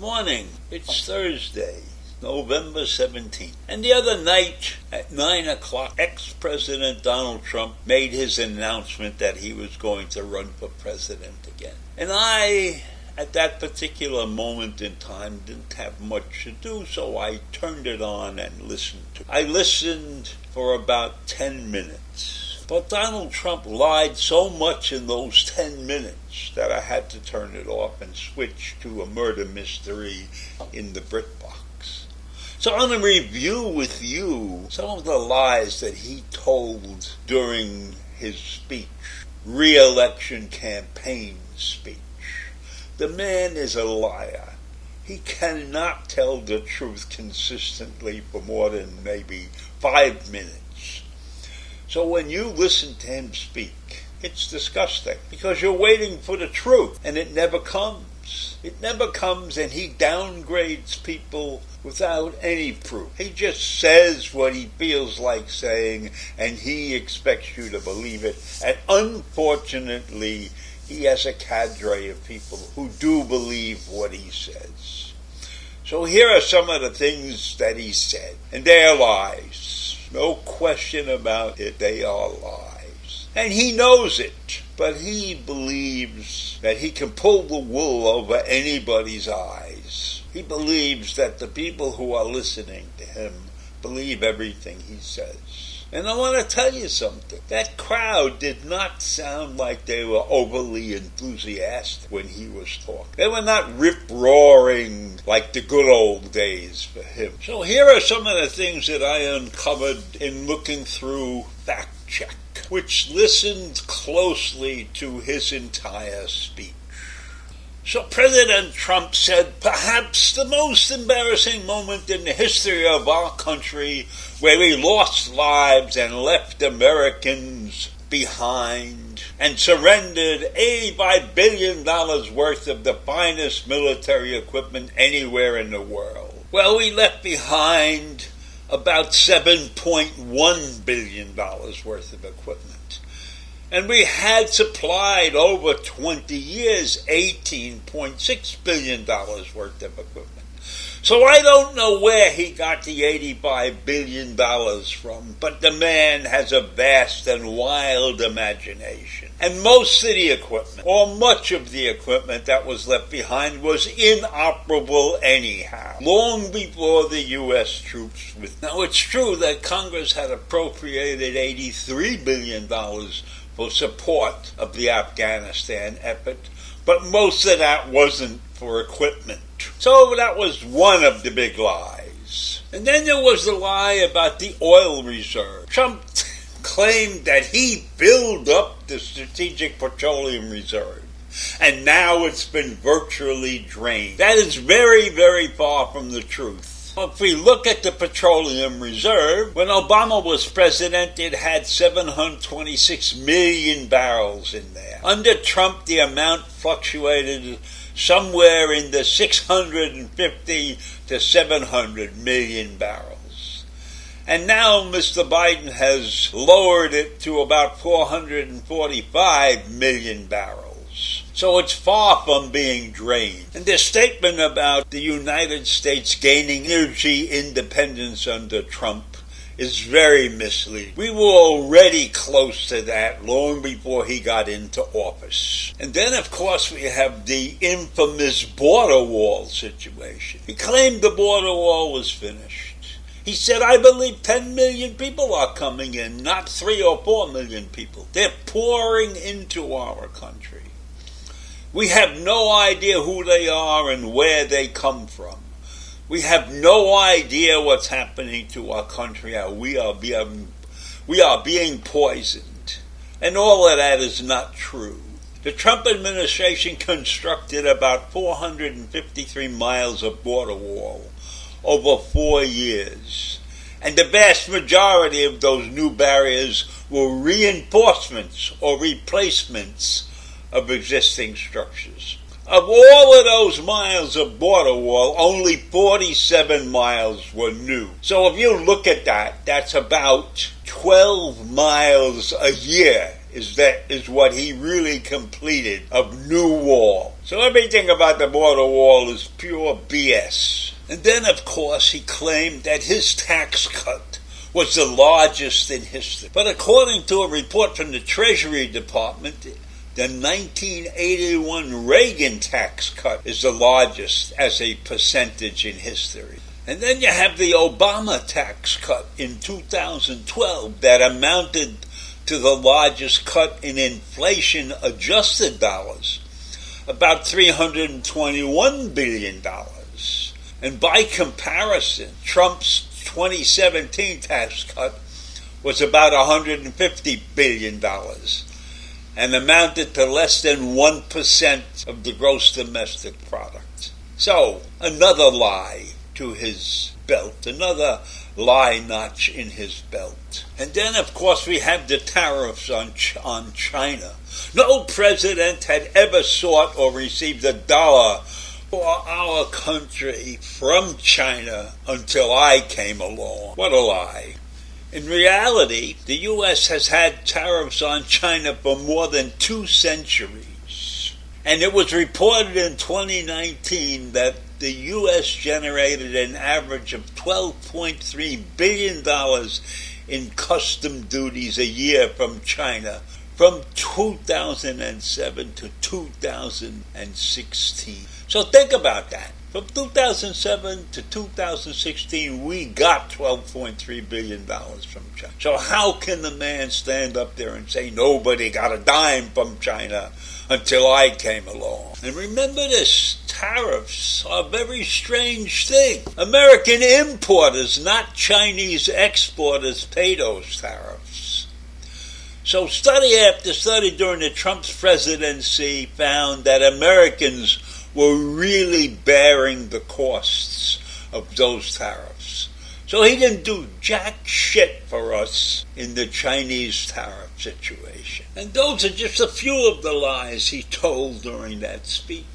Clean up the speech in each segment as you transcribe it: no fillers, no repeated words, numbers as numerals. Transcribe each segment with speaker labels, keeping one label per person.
Speaker 1: Morning. It's Thursday, November 17th. And the other night at 9 o'clock, ex-President Donald Trump made his announcement that he was going to run for president again. And I, at that particular moment in time, didn't have much to do, so I turned it on and listened to it. I listened for about 10 minutes. But Donald Trump lied so much in those 10 minutes that I had to turn it off and switch to a murder mystery in the BritBox. So I'm going to review with you some of the lies that he told during his speech, re-election campaign speech. The man is a liar. He cannot tell the truth consistently for more than maybe 5 minutes. So when you listen to him speak, it's disgusting because you're waiting for the truth and it never comes. It never comes, and he downgrades people without any proof. He just says what he feels like saying and he expects you to believe it. And unfortunately, he has a cadre of people who do believe what he says. So here are some of the things that he said, and they are lies. No question about it, they are lies. And he knows it, but he believes that he can pull the wool over anybody's eyes. He believes that the people who are listening to him believe everything he says. And I want to tell you something. That crowd did not sound like they were overly enthusiastic when he was talking. They were not rip-roaring like the good old days for him. So here are some of the things that I uncovered in looking through Fact Check, which listened closely to his entire speech. So President Trump said, perhaps the most embarrassing moment in the history of our country, where we lost lives and left Americans behind and surrendered $85 billion worth of the finest military equipment anywhere in the world. Well, we left behind about $7.1 billion worth of equipment. And we had supplied over 20 years $18.6 billion worth of equipment. So I don't know where he got the $85 billion from, but the man has a vast and wild imagination. And most of the equipment, or much of the equipment that was left behind, was inoperable anyhow, long before the U.S. troops. Now, it's true that Congress had appropriated $83 billion for support of the Afghanistan effort, but most of that wasn't for equipment. So that was one of the big lies. And then there was the lie about the oil reserve. Trump claimed that he filled up the Strategic Petroleum Reserve, and now it's been virtually drained. That is very, very far from the truth. If we look at the petroleum reserve, when Obama was president, it had 726 million barrels in there. Under Trump, the amount fluctuated somewhere in the 650 to 700 million barrels. And now Mr. Biden has lowered it to about 445 million barrels. So it's far from being drained. And the statement about the United States gaining energy independence under Trump is very misleading. We were already close to that long before he got into office. And then, of course, we have the infamous border wall situation. He claimed the border wall was finished. He said, I believe 10 million people are coming in, not 3 or 4 million people. They're pouring into our country. We have no idea who they are and where they come from. We have no idea what's happening to our country. We are being poisoned. And all of that is not true. The Trump administration constructed about 453 miles of border wall over 4 years. And the vast majority of those new barriers were reinforcements or replacements of existing structures. Of all of those miles of border wall, only 47 miles were new. So if you look at that, that's about 12 miles a year is what he really completed of new wall. So everything about the border wall is pure BS. And then, of course, he claimed that his tax cut was the largest in history. But according to a report from the Treasury Department, the 1981 Reagan tax cut is the largest as a percentage in history. And then you have the Obama tax cut in 2012 that amounted to the largest cut in inflation-adjusted dollars, about $321 billion. And by comparison, Trump's 2017 tax cut was about $150 billion and amounted to less than 1% of the gross domestic product. So, another lie to his belt, another lie notch in his belt. And then, of course, we have the tariffs on China. No president had ever sought or received $1 for our country from China until I came along. What a lie. In reality, the U.S. has had tariffs on China for more than 2 centuries. And it was reported in 2019 that the U.S. generated an average of $12.3 billion in custom duties a year from China from 2007 to 2016. So think about that. From 2007 to 2016, we got $12.3 billion from China. So how can the man stand up there and say nobody got a dime from China until I came along? And remember this, tariffs are a very strange thing. American importers, not Chinese exporters, pay those tariffs. So study after study during the Trump's presidency found that Americans were really bearing the costs of those tariffs. So he didn't do jack shit for us in the Chinese tariff situation. And those are just a few of the lies he told during that speech.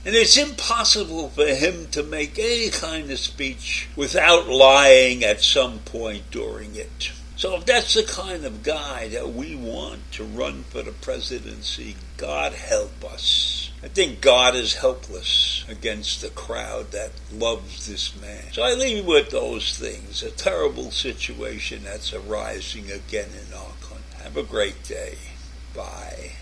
Speaker 1: And it's impossible for him to make any kind of speech without lying at some point during it. So if that's the kind of guy that we want to run for the presidency, God help us. I think God is helpless against the crowd that loves this man. So I leave you with those things. A terrible situation that's arising again in our country. Have a great day. Bye.